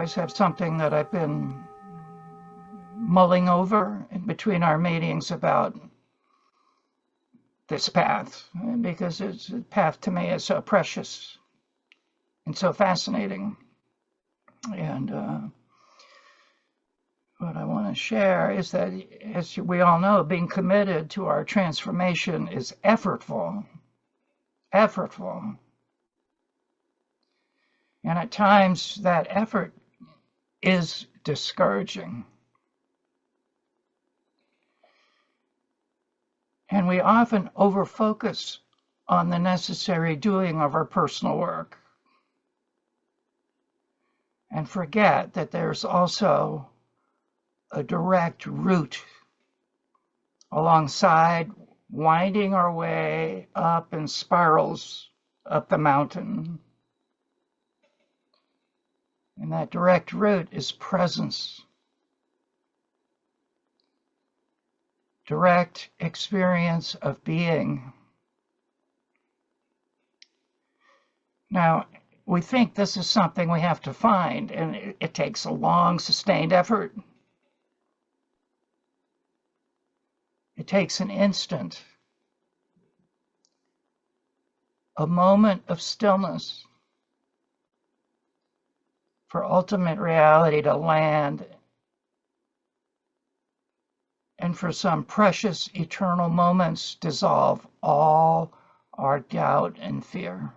always have something that I've been mulling over in between our meetings about this path, because it's a path to me is so precious and so fascinating. And what I want to share is that, as we all know, being committed to our transformation is effortful. And at times that effort is discouraging. And we often overfocus on the necessary doing of our personal work and forget that there's also a direct route alongside winding our way up in spirals up the mountain. And that direct route is presence. Direct experience of being. Now, we think this is something we have to find, and it takes a long, sustained effort. It takes an instant, a moment of stillness for ultimate reality to land, and for some precious eternal moments dissolve all our doubt and fear.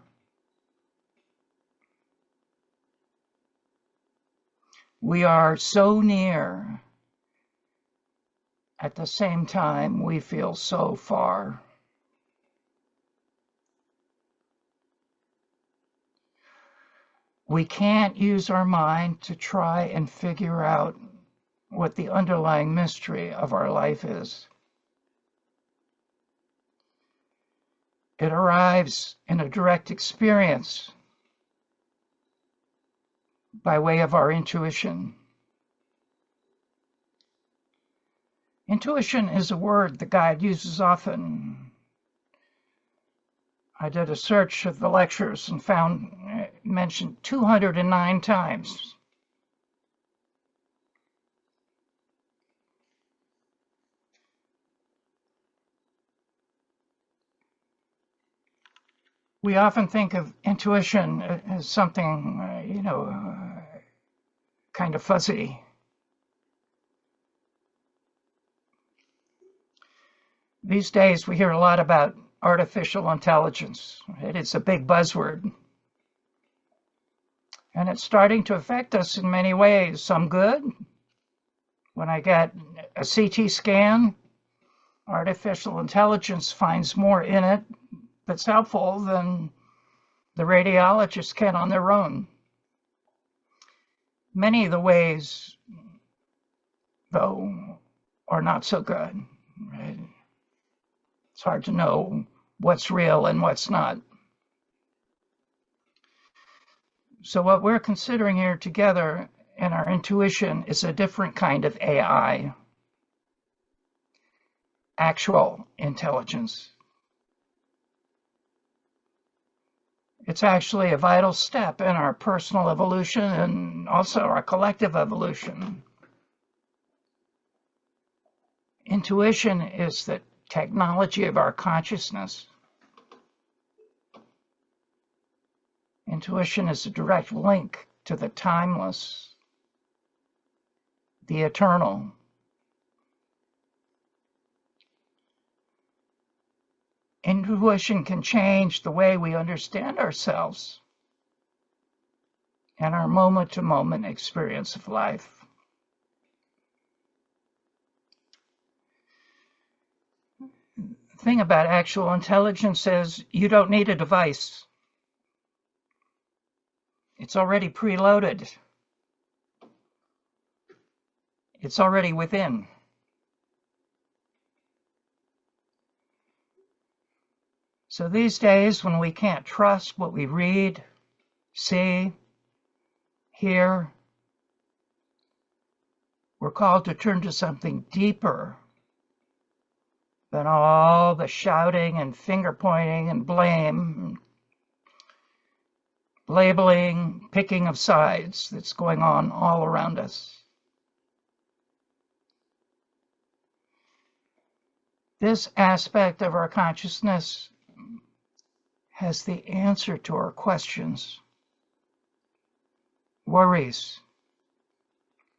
We are so near, at the same time we feel so far. We can't use our mind to try and figure out what the underlying mystery of our life is. It arrives in a direct experience by way of our intuition. Intuition is a word the guide uses often. I did a search of the lectures and found it mentioned 209 times. We often think of intuition as something, kind of fuzzy. These days we hear a lot about artificial intelligence. It's a big buzzword. And it's starting to affect us in many ways, some good. When I get a CT scan, artificial intelligence finds more in it that's helpful than the radiologists can on their own. Many of the ways, though, are not so good. Right? It's hard to know what's real and what's not. So what we're considering here together in our intuition is a different kind of AI, actual intelligence. It's actually a vital step in our personal evolution and also our collective evolution. Intuition is the technology of our consciousness. Intuition is a direct link to the timeless, the eternal. Intuition can change the way we understand ourselves and our moment-to-moment experience of life. The thing about actual intelligence is you don't need a device. It's already preloaded. It's already within. So these days, when we can't trust what we read, see, hear, we're called to turn to something deeper than all the shouting and finger pointing and blame. labeling, picking of sides that's going on all around us. This aspect of our consciousness has the answer to our questions, worries,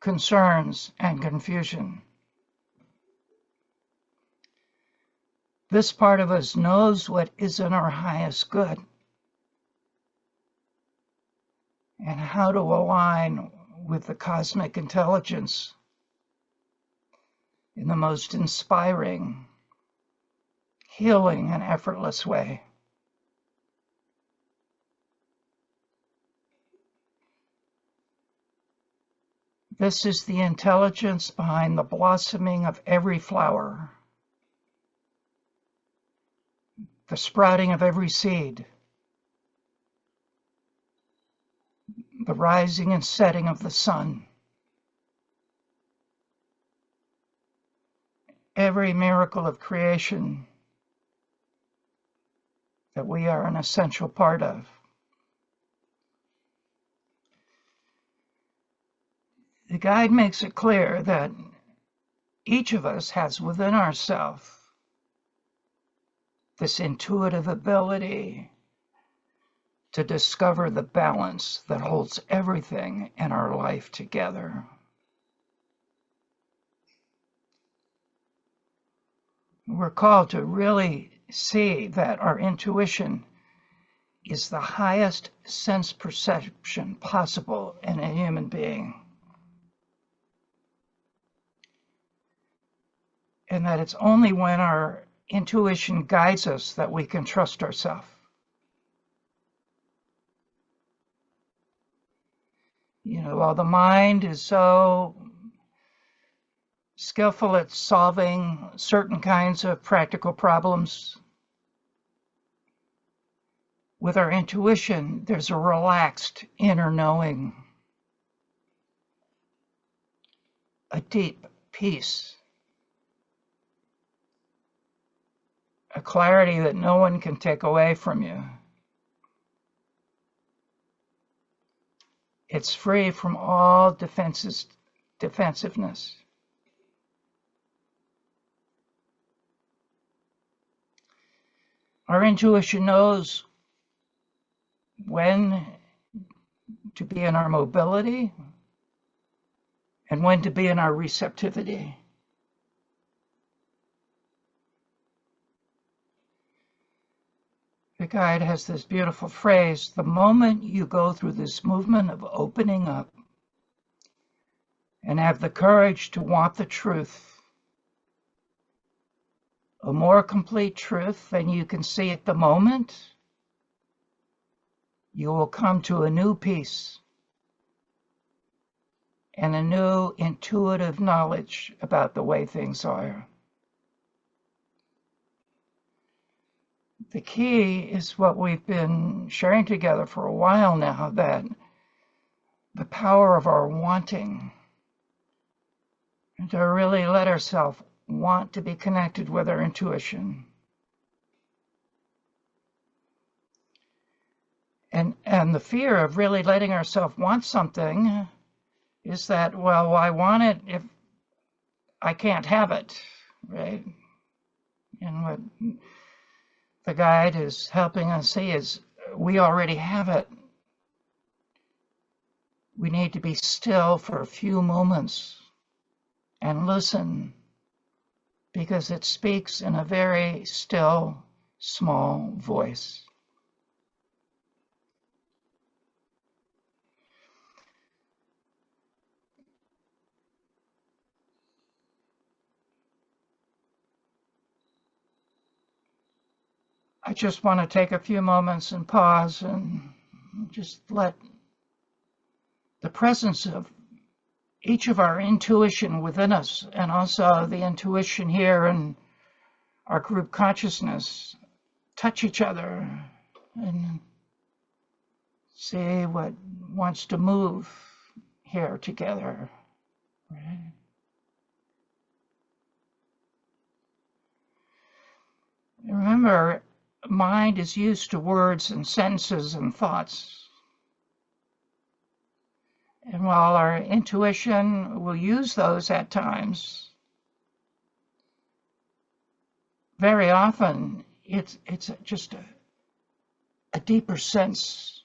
concerns, and confusion. This part of us knows what is in our highest good and how to align with the cosmic intelligence in the most inspiring, healing, and effortless way. This is the intelligence behind the blossoming of every flower, the sprouting of every seed, the rising and setting of the sun, every miracle of creation that we are an essential part of. The guide makes it clear that each of us has within ourselves this intuitive ability to discover the balance that holds everything in our life together. We're called to really see that our intuition is the highest sense perception possible in a human being. And that it's only when our intuition guides us that we can trust ourselves. You know, while the mind is so skillful at solving certain kinds of practical problems, with our intuition, there's a relaxed inner knowing, a deep peace, a clarity that no one can take away from you. It's free from all defensiveness. Our intuition knows when to be in our mobility and when to be in our receptivity. The guide has this beautiful phrase: the moment you go through this movement of opening up and have the courage to want the truth, a more complete truth than you can see at the moment, you will come to a new peace and a new intuitive knowledge about the way things are. The key is what we've been sharing together for a while now, that the power of our wanting, and to really let ourselves want to be connected with our intuition. And the fear of really letting ourselves want something is that, well, I want it if I can't have it, right? And what the guide is helping us see is we already have it. We need to be still for a few moments and listen, because it speaks in a very still, small voice. I just want to take a few moments and pause and just let the presence of each of our intuition within us, and also the intuition here in our group consciousness, touch each other and see what wants to move here together. Right? Remember, mind is used to words and sentences and thoughts. And while our intuition will use those at times, very often it's just a deeper sense.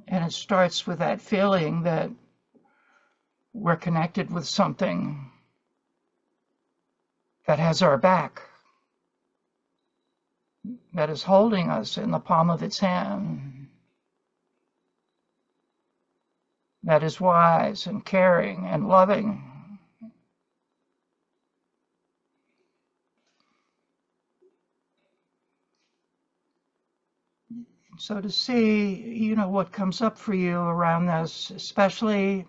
And it starts with that feeling that we're connected with something that has our back, that is holding us in the palm of its hand, that is wise and caring and loving. So to see, what comes up for you around this, especially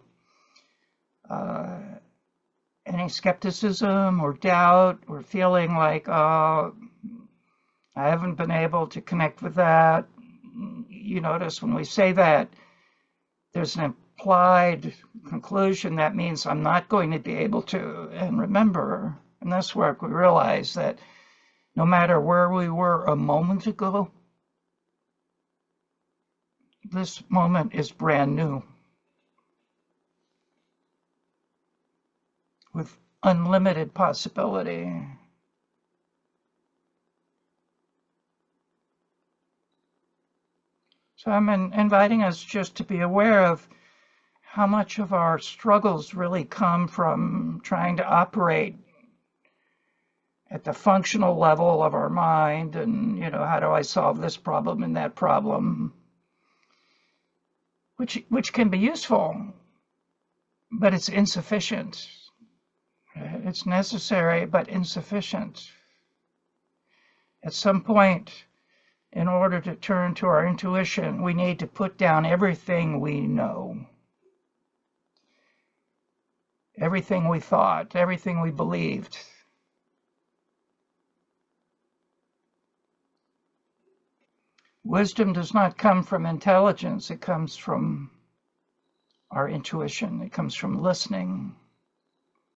any skepticism or doubt or feeling like, oh, I haven't been able to connect with that. You notice when we say that, there's an implied conclusion that means I'm not going to be able to. And remember, in this work, we realize that no matter where we were a moment ago, this moment is brand new, with unlimited possibility. So I'm inviting us just to be aware of how much of our struggles really come from trying to operate at the functional level of our mind, and how do I solve this problem and that problem, which can be useful, but it's insufficient. It's necessary, but insufficient. At some point, in order to turn to our intuition, we need to put down everything we know, everything we thought, everything we believed. Wisdom does not come from intelligence. It comes from our intuition. It comes from listening.